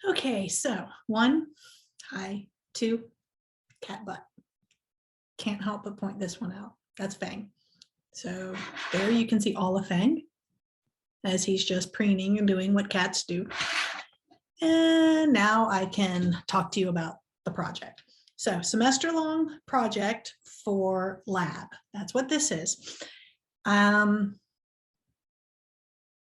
Okay, so 1, hi, 2, cat butt. Can't help but point this one out. That's Fang. So there you can see all of Fang as he's just preening and doing what cats do. And now I can talk to you about the project. So semester-long project for lab. That's what this is.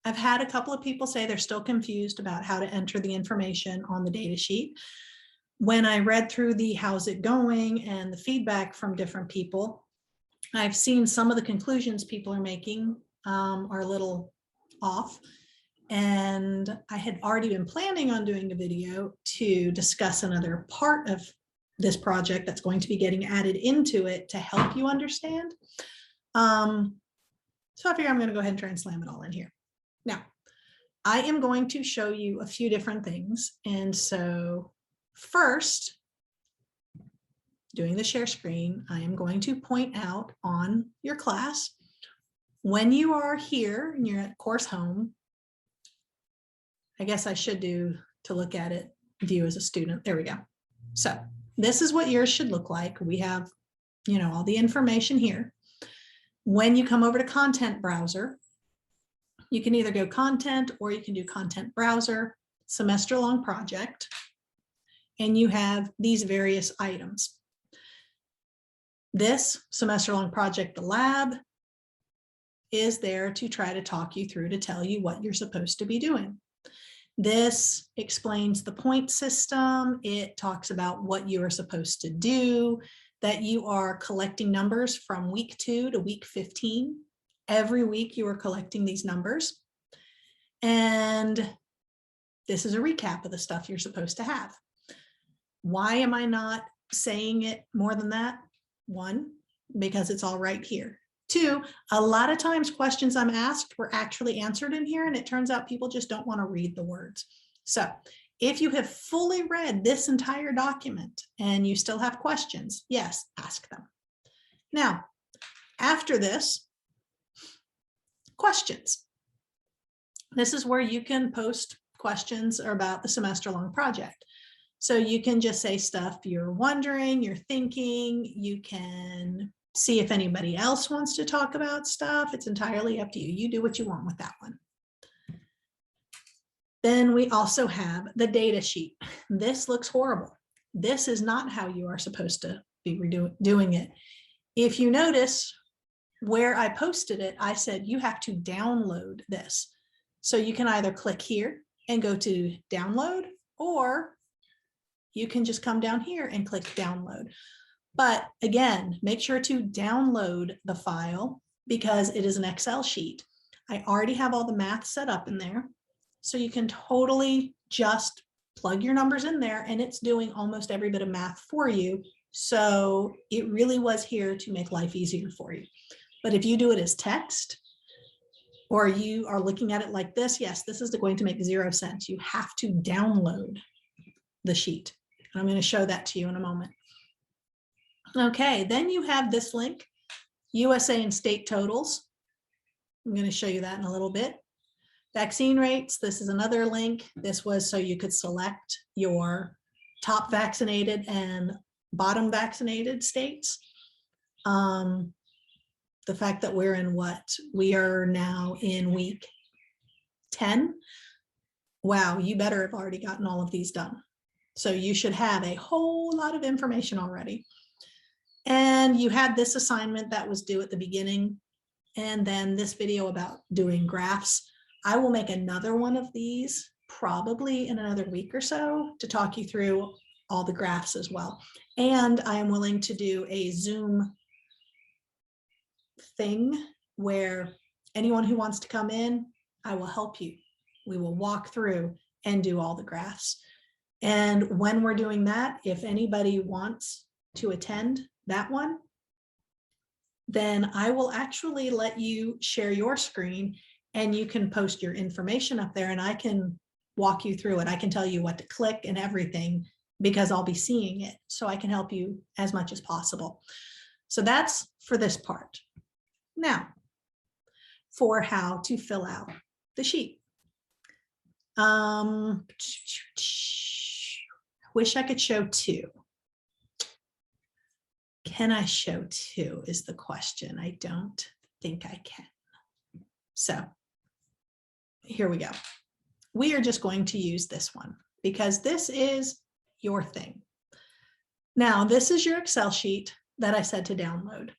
I've had a couple of people say they're still confused about how to enter the information on the data sheet. When I read through the how's it going and the feedback from different people, I've seen some of the conclusions people are making are a little off. And I had already been planning on doing a video to discuss another part of this project that's going to be getting added into it to help you understand. So I figure I'm going to go ahead and try and slam it all in here. Now, I am going to show you a few different things. And so first, doing the share screen, I am going to point out on your class, when you are here and you're at course home, I guess I should do to look at it, view as a student. There we go. So this is what yours should look like. We have, all the information here. When you come over to content browser, you can either go content or you can do content browser, semester long project, and you have these various items. This semester long project, the lab, is there to try to talk you through to tell you what you're supposed to be doing. This explains the point system. It talks about what you are supposed to do, that you are collecting numbers from week 2 to week 15. Every week you are collecting these numbers. And this is a recap of the stuff you're supposed to have. Why am I not saying it more than that? 1, because it's all right here. 2, a lot of times questions I'm asked were actually answered in here, and it turns out people just don't want to read the words. So if you have fully read this entire document and you still have questions, yes, ask them. Now, after this, questions. This is where you can post questions about the semester-long project. So you can just say stuff you're wondering, you're thinking, you can see if anybody else wants to talk about stuff. It's entirely up to you. You do what you want with that one. Then we also have the data sheet. This looks horrible. This is not how you are supposed to be doing it. If you notice where I posted it, I said you have to download this. So you can either click here and go to download, or you can just come down here and click download. But again, make sure to download the file because it is an Excel sheet. I already have all the math set up in there. So you can totally just plug your numbers in there and it's doing almost every bit of math for you. So it really was here to make life easier for you. But if you do it as text, or you are looking at it like this, yes, this is going to make 0 sense. You have to download the sheet. And I'm going to show that to you in a moment. Okay, then you have this link, USA and state totals. I'm going to show you that in a little bit. Vaccine rates, this is another link. This was so you could select your top vaccinated and bottom vaccinated states. The fact that we're in we are now in week 10. Wow, you better have already gotten all of these done. So you should have a whole lot of information already. And you had this assignment that was due at the beginning, and then this video about doing graphs. I will make another one of these probably in another week or so to talk you through all the graphs as well. And I am willing to do a Zoom thing where anyone who wants to come in, I will help you. We will walk through and do all the graphs. And when we're doing that, if anybody wants to attend that one, then I will actually let you share your screen and you can post your information up there and I can walk you through it. I can tell you what to click and everything because I'll be seeing it. So I can help you as much as possible. So that's for this part. Now, for how to fill out the sheet. Wish I could show two. Can I show two is the question. I don't think I can. So here we go. We are just going to use this one because this is your thing. Now, this is your Excel sheet that I said to download.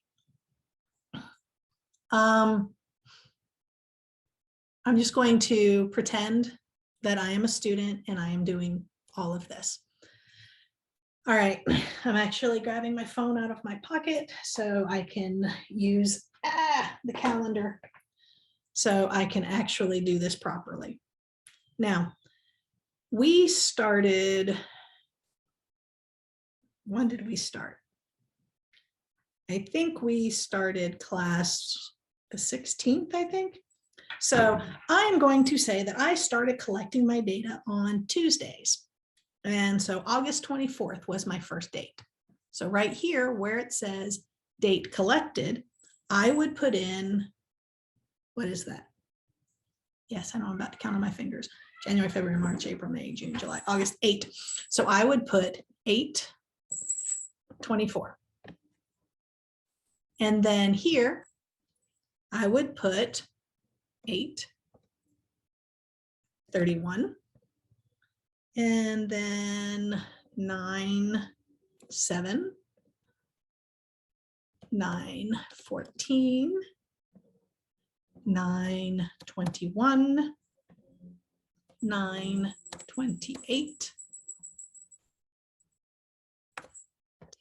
I'm just going to pretend that I am a student and I am doing all of this. All right, I'm actually grabbing my phone out of my pocket so I can use the calendar so I can actually do this properly. Now, we started, when did we start? I think we started class the 16th, I think. So I'm going to say that I started collecting my data on Tuesdays. And so August 24th was my first date. So right here where it says date collected, I would put in, what is that? Yes, I know I'm about to count on my fingers. January, February, March, April, May, June, July, August, 8. So I would put 8/24. And then here, I would put 8/31. And then 9/7, 9/14, 9/21, 9/28,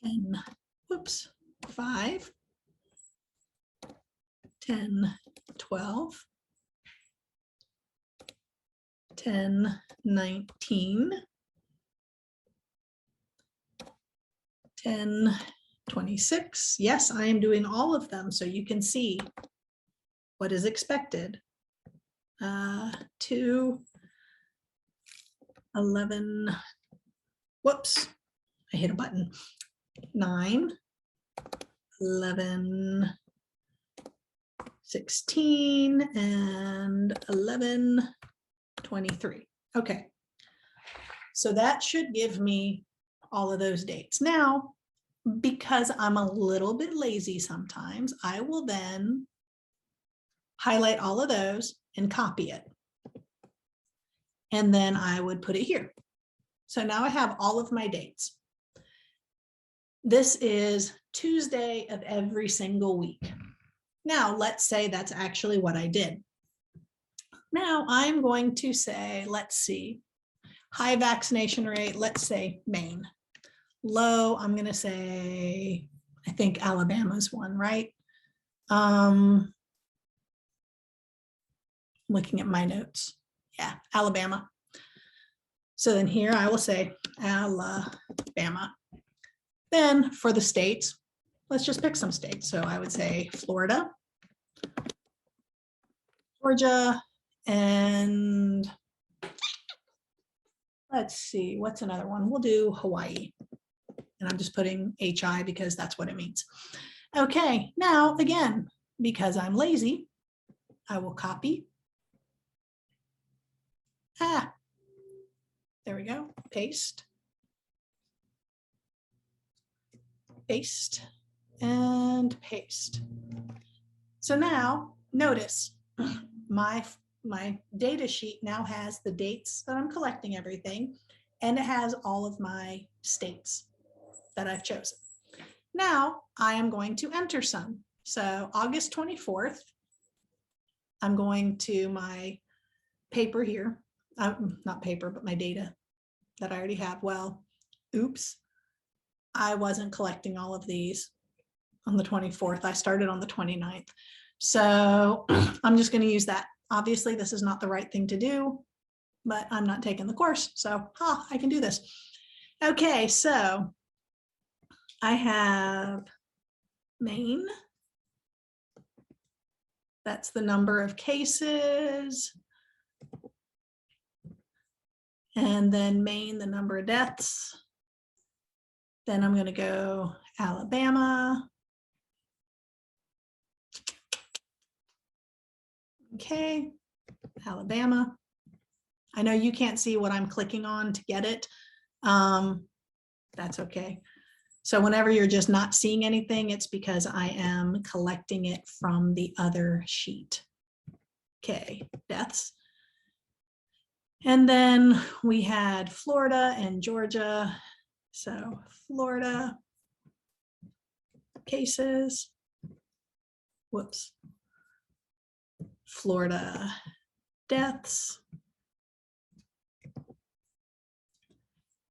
10, whoops, 5, 10/12, 10/19, 10/26. Yes, I am doing all of them so you can see what is expected. 2/11, whoops, I hit a button. 9/11, 16, and 11/23. Okay, so that should give me all of those dates. Now, because I'm a little bit lazy sometimes, I will then highlight all of those and copy it. And then I would put it here. So now I have all of my dates. This is Tuesday of every single week. Now, let's say that's actually what I did. Now I'm going to say, let's see, high vaccination rate, let's say Maine. Low, I'm going to say, I think Alabama's one, right? Looking at my notes. Yeah, Alabama. So then here I will say Alabama. Then for the states, let's just pick some states. So I would say Florida, Georgia, and let's see, what's another one? We'll do Hawaii. And I'm just putting HI because that's what it means. Okay, now again, because I'm lazy, I will copy. There we go, paste. Paste and paste. So now notice my data sheet now has the dates that I'm collecting everything, and it has all of my states that I've chosen. Now I am going to enter some. So August 24th, I'm going to my paper here, not paper, but my data that I already have. Well, oops, I wasn't collecting all of these on the 24th. I started on the 29th. So I'm just going to use that. Obviously, this is not the right thing to do, but I'm not taking the course. So I can do this. Okay, so I have Maine. That's the number of cases. And then Maine, the number of deaths. Then I'm going to go Alabama. Okay, Alabama. I know you can't see what I'm clicking on to get it, That's okay. So whenever you're just not seeing anything, it's because I am collecting it from the other sheet. Okay, deaths. And then we had Florida and Georgia. So Florida cases, whoops, Florida deaths,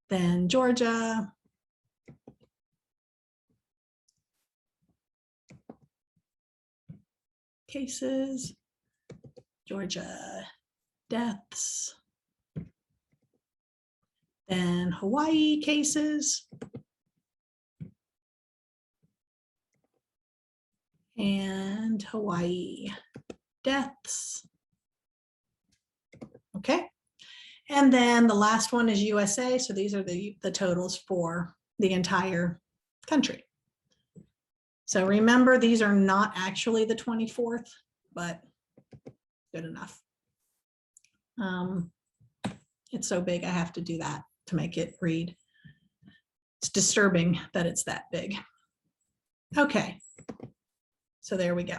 then Georgia, cases, Georgia deaths, then Hawaii cases, and Hawaii deaths. Okay. And then the last one is USA. So these are the totals for the entire country. So remember, these are not actually the 24th, but good enough. It's so big, I have to do that to make it read. It's disturbing that it's that big. Okay, so there we go.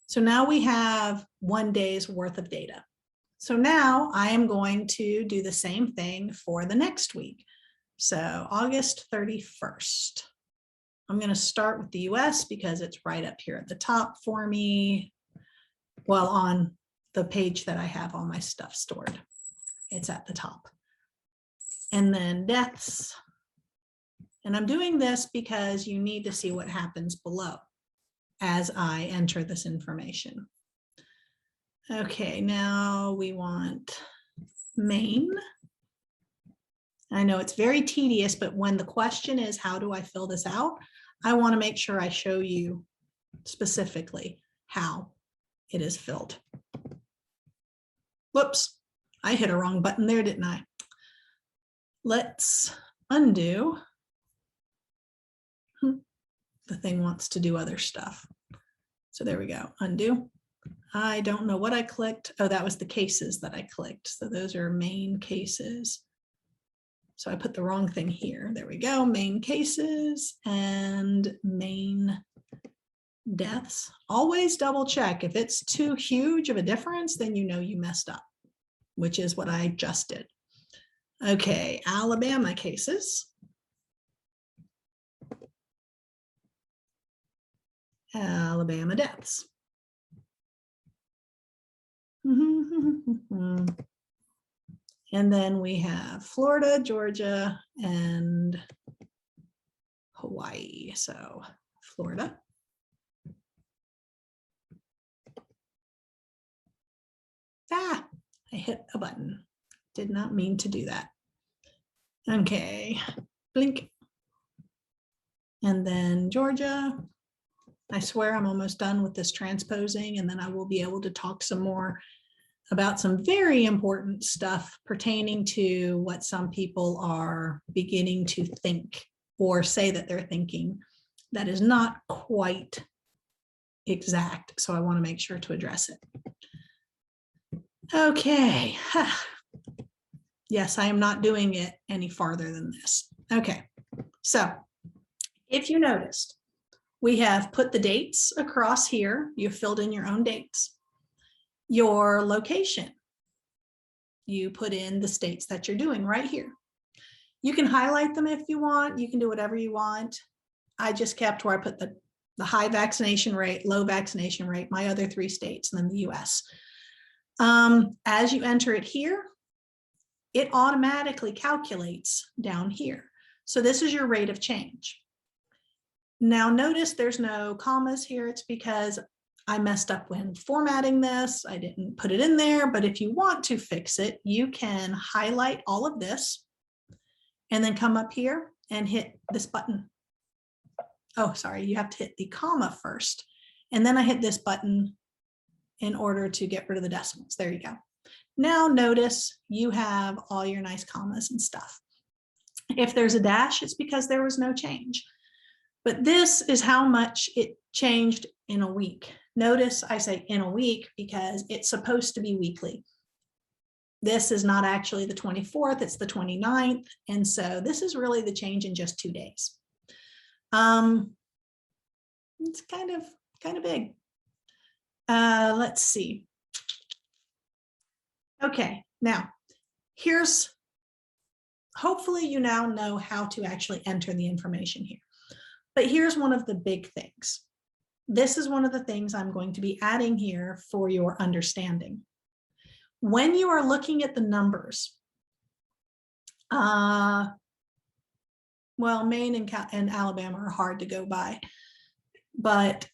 So now we have 1 day's worth of data. So now I am going to do the same thing for the next week. So August 31st. I'm going to start with the US because it's right up here at the top for me. Well, on the page that I have all my stuff stored, it's at the top. And then deaths. And I'm doing this because you need to see what happens below as I enter this information. Okay, now we want Maine. I know it's very tedious, but when the question is, how do I fill this out? I want to make sure I show you specifically how it is filled. Whoops, I hit a wrong button there, didn't I? Let's undo. The thing wants to do other stuff. So there we go, undo. I don't know what I clicked. Oh, that was the cases that I clicked. So those are main cases. So I put the wrong thing here. There we go, main cases and main deaths. Always double check. If it's too huge of a difference, then you know you messed up, which is what I just did. Okay, Alabama cases. Alabama deaths. And then we have Florida, Georgia, and Hawaii. So Florida. Ah, I hit a button. Did not mean to do that. Okay, blink. And then Georgia. I swear I'm almost done with this transposing, and then I will be able to talk some more about some very important stuff pertaining to what some people are beginning to think or say that they're thinking that is not quite exact. So I want to make sure to address it. Okay. Yes, I am not doing it any farther than this. Okay. So if you noticed, we have put the dates across here. You filled in your own dates. Your location. You put in the states that you're doing right here. You can highlight them if you want. You can do whatever you want. I just kept where I put the high vaccination rate, low vaccination rate, my other 3 states, and then the US. As you enter it here, it automatically calculates down here. So this is your rate of change. Now notice there's no commas here. It's because I messed up when formatting this. I didn't put it in there, but if you want to fix it, you can highlight all of this and then come up here and hit this button. Oh, sorry, you have to hit the comma first. And then I hit this button in order to get rid of the decimals. There you go. Now notice you have all your nice commas and stuff. If there's a dash, it's because there was no change. But this is how much it changed in a week. Notice I say in a week because it's supposed to be weekly. This is not actually the 24th, it's the 29th. And so this is really the change in just 2 days. It's kind of big. Let's see. Okay, now hopefully you now know how to actually enter the information here. But here's one of the big things. This is one of the things I'm going to be adding here for your understanding. When you are looking at the numbers, well, Maine and Alabama are hard to go by, but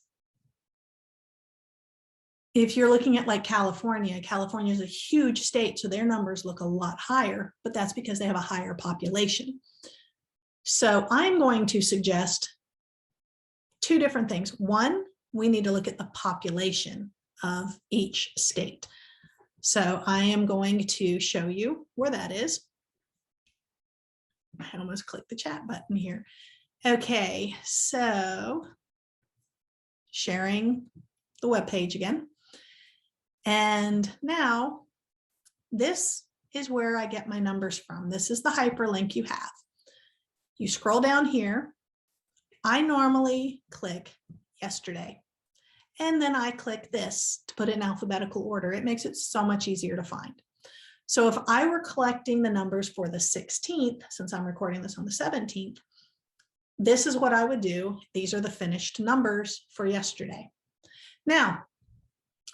if you're looking at like California is a huge state, so their numbers look a lot higher, but that's because they have a higher population. So I'm going to suggest 2 different things. One, we need to look at the population of each state. So I am going to show you where that is. I almost clicked the chat button here. Okay, so sharing the web page again. And now this is where I get my numbers from. This is the hyperlink you have. You scroll down here. I normally click yesterday. And then I click this to put it in alphabetical order. It makes it so much easier to find. So if I were collecting the numbers for the 16th, since I'm recording this on the 17th, this is what I would do. These are the finished numbers for yesterday. Now,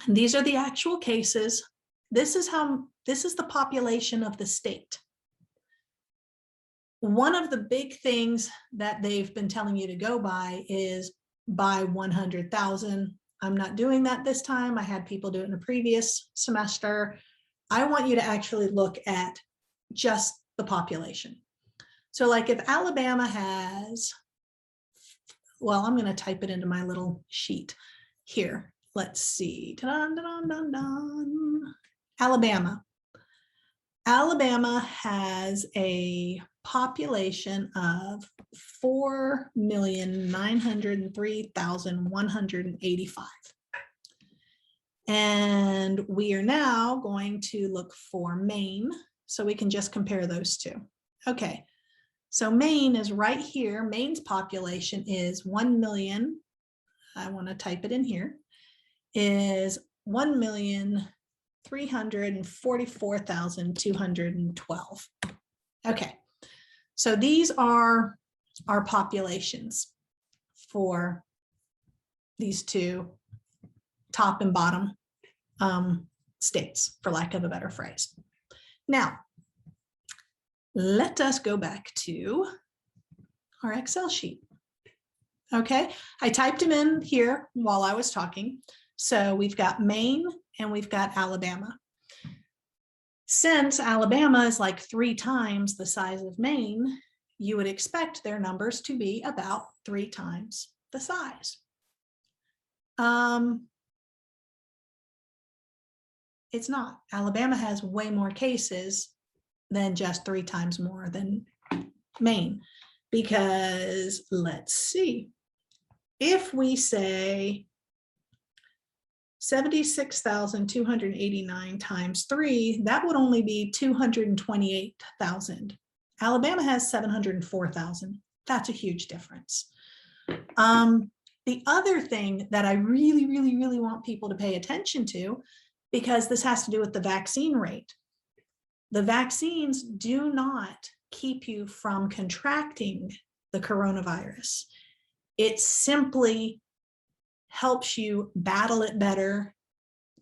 these are the actual cases. This is the population of the state. One of the big things that they've been telling you to go by is by 100,000. I'm not doing that this time. I had people do it in a previous semester. I want you to actually look at just the population. So like if Alabama has, well, I'm going to type it into my little sheet here. Let's see. Dun, dun, dun, dun. Alabama. Alabama has a population of 4,903,185. And we are now going to look for Maine, so we can just compare those two. Okay, so Maine is right here. Maine's population is 1 million. I want to type it in here. Is 1,344,212. Okay, so these are our populations for these 2 top and bottom states, for lack of a better phrase. Now, let us go back to our Excel sheet. Okay, I typed them in here while I was talking. So we've got Maine and we've got Alabama. Since Alabama is like 3 times the size of Maine, you would expect their numbers to be about 3 times the size. It's not. Alabama has way more cases than just 3 times more than Maine, because let's see, if we say 76,289 times 3, that would only be 228,000. Alabama has 704,000. That's a huge difference. The other thing that I really, really, really want people to pay attention to, because this has to do with the vaccine rate. The vaccines do not keep you from contracting the coronavirus. It simply helps you battle it better,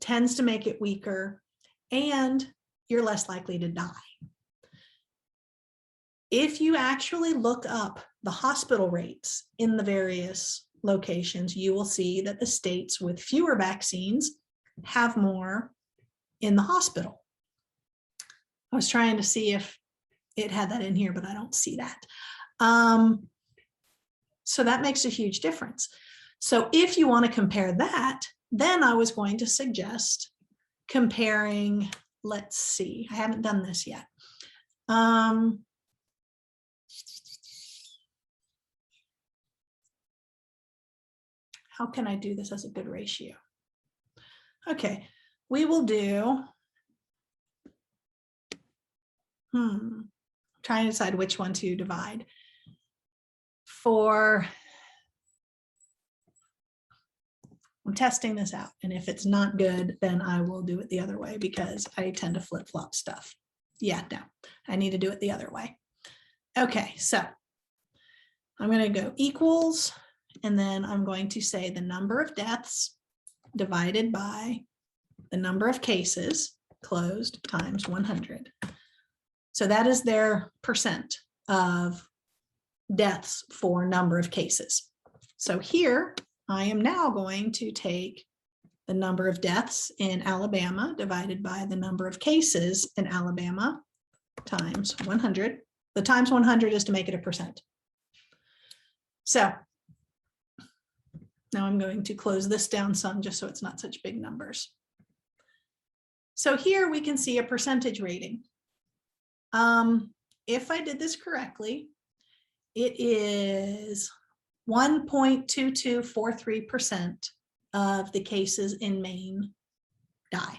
tends to make it weaker, and you're less likely to die. If you actually look up the hospital rates in the various locations, you will see that the states with fewer vaccines have more in the hospital. I was trying to see if it had that in here, but I don't see that. So that makes a huge difference. So if you want to compare that, then I was going to suggest comparing, let's see, I haven't done this yet. How can I do this as a good ratio? Okay, we will do Trying to decide which one to divide. I'm testing this out, and if it's not good, then I will do it the other way because I tend to flip-flop stuff. Yeah, no, I need to do it the other way. Okay, so I'm going to go equals, and then I'm going to say the number of deaths divided by the number of cases closed times 100. So that is their percent of deaths for number of cases. So here I am now going to take the number of deaths in Alabama divided by the number of cases in Alabama times 100. The times 100 is to make it a percent. So now I'm going to close this down some just so it's not such big numbers. So here we can see a percentage rating. If I did this correctly, it is 1.2243% of the cases in Maine die.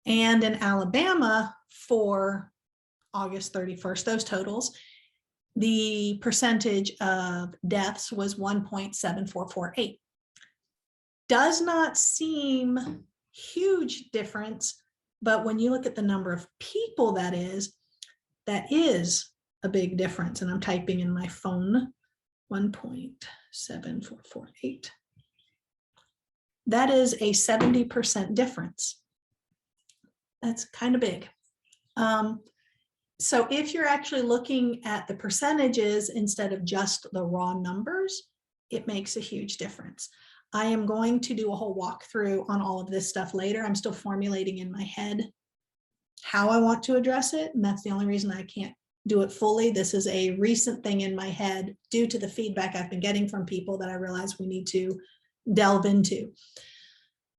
And in Alabama for August 31st, those totals, the percentage of deaths was 1.7448. Does not seem huge difference, but when you look at the number of people that is a big difference. And I'm typing in my phone, 1.7448. That is a 70% difference. That's kind of big. So if you're actually looking at the percentages instead of just the raw numbers, it makes a huge difference. I am going to do a whole walkthrough on all of this stuff later. I'm still formulating in my head how I want to address it. And that's the only reason I can't do it fully. This is a recent thing in my head due to the feedback I've been getting from people that I realize we need to delve into.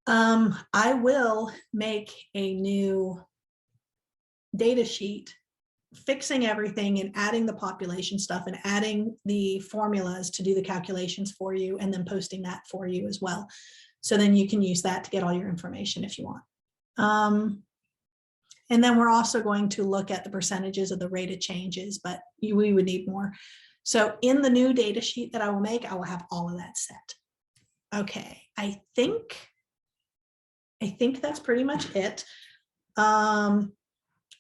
I will make a new data sheet fixing everything and adding the population stuff and adding the formulas to do the calculations for you and then posting that for you as well. So then you can use that to get all your information if you want. And then we're also going to look at the percentages of the rate of changes, but we would need more. So in the new data sheet that I will make, I will have all of that set. Okay, I think that's pretty much it.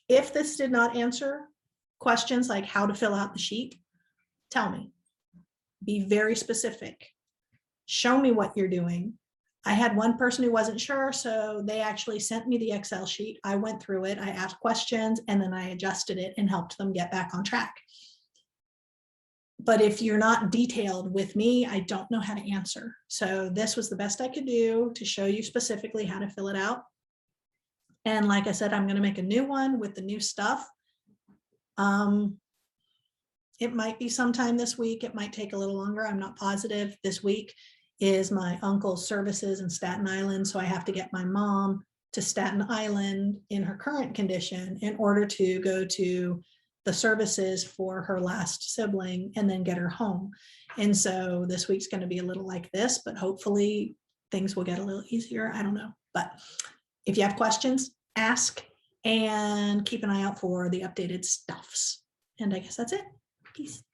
If this did not answer questions like how to fill out the sheet, tell me. Be very specific. Show me what you're doing. I had one person who wasn't sure, so they actually sent me the Excel sheet. I went through it, I asked questions, and then I adjusted it and helped them get back on track. But if you're not detailed with me, I don't know how to answer. So this was the best I could do to show you specifically how to fill it out. And like I said, I'm going to make a new one with the new stuff. It might be sometime this week. It might take a little longer. I'm not positive. This week is my uncle's services in Staten Island. So I have to get my mom to Staten Island in her current condition in order to go to the services for her last sibling and then get her home. And so this week's going to be a little like this, but hopefully things will get a little easier. I don't know. But if you have questions, ask and keep an eye out for the updated stuffs. And I guess that's it. Peace.